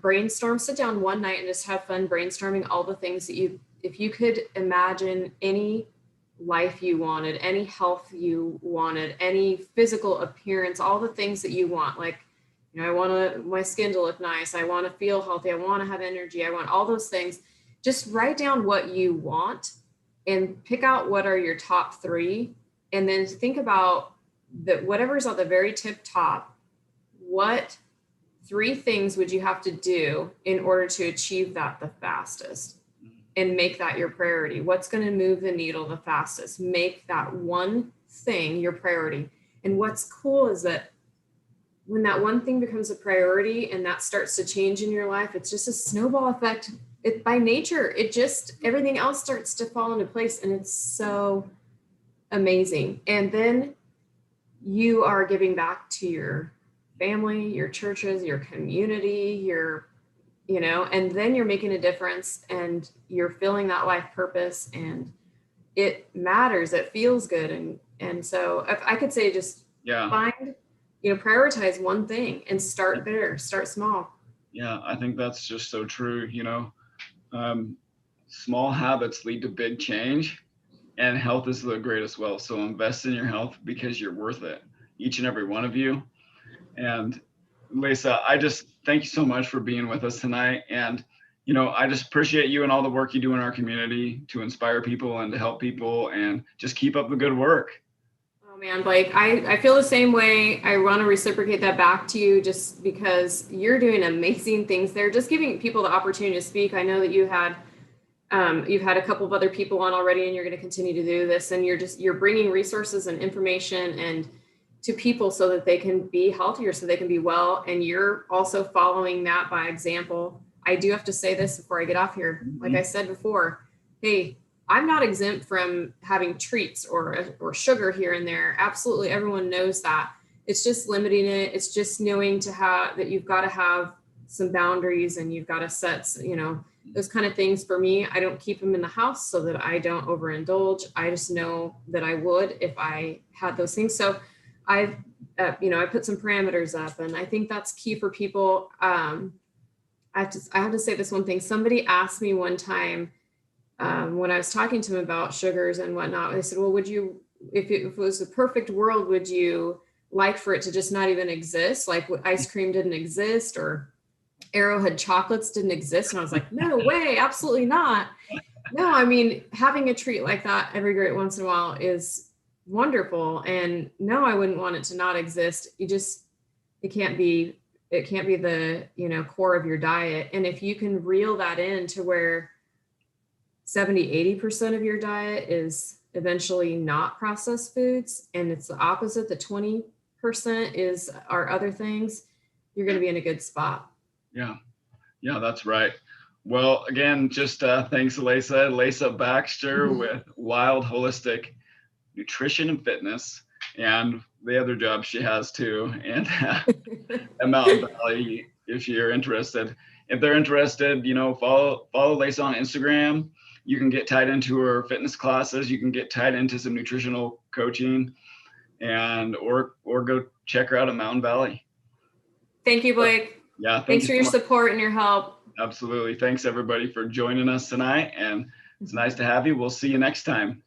Brainstorm, sit down one night and just have fun brainstorming all the things that if you could imagine any life you wanted, any health you wanted, any physical appearance, all the things that you want. Like, I want my skin to look nice. I want to feel healthy. I want to have energy. I want all those things. Just write down what you want and pick out what are your top 3. And then think about whatever's at the very tip top, what 3 things would you have to do in order to achieve that the fastest, and make that your priority? What's going to move the needle the fastest? Make that one thing your priority. And what's cool is that when that one thing becomes a priority and that starts to change in your life, it's just a snowball effect. It by nature, everything else starts to fall into place, and it's so amazing. And then you are giving back to your family, your churches, your community, and then you're making a difference, and you're feeling that life purpose, and it matters. It feels good. And so if I could say, just find, prioritize one thing and start there, start small. Yeah, I think that's just so true. Small habits lead to big change, and health is the greatest wealth. So invest in your health, because you're worth it, each and every one of you. And Lasa, I just thank you so much for being with us tonight. And, I just appreciate you and all the work you do in our community to inspire people and to help people, and just keep up the good work. Oh man, Blake, I feel the same way. I want to reciprocate that back to you, just because you're doing amazing things there, just giving people the opportunity to speak. I know that you've had a couple of other people on already, and you're going to continue to do this, and you're bringing resources and information and to people so that they can be healthier, so they can be well. And you're also following that by example. I do have to say this before I get off here. Like I said before, hey, I'm not exempt from having treats or sugar here and there. Absolutely. Everyone knows that. It's just limiting it. It's just knowing that you've got to have some boundaries, and you've got to set, those kind of things. For me, I don't keep them in the house so that I don't overindulge. I just know that I would if I had those things. So I put some parameters up, and I think that's key for people. I have to say this one thing. Somebody asked me one time, when I was talking to them about sugars and whatnot, they said, well, would you, if it was a perfect world, would you like for it to just not even exist? Like ice cream didn't exist, or Arrowhead chocolates didn't exist? And I was like, no way, absolutely not. No, I mean, having a treat like that every great once in a while is wonderful. And no, I wouldn't want it to not exist. It can't be the, core of your diet. And if you can reel that in to where 70-80% of your diet is eventually not processed foods, and it's the opposite, the 20% are other things, you're going to be in a good spot. Yeah, that's right. Well, again, just thanks, Lasa Baxter with Wilde Holistic Nutrition and Fitness, and the other job she has too, and at Mountain Valley, if you're interested. if they're interested, follow Lasa on Instagram. You can get tied into her fitness classes. You can get tied into some nutritional coaching, or go check her out at Mountain Valley. Thank you, Blake. Yeah. Thanks for your support and your help. Absolutely. Thanks everybody for joining us tonight. And it's nice to have you. We'll see you next time.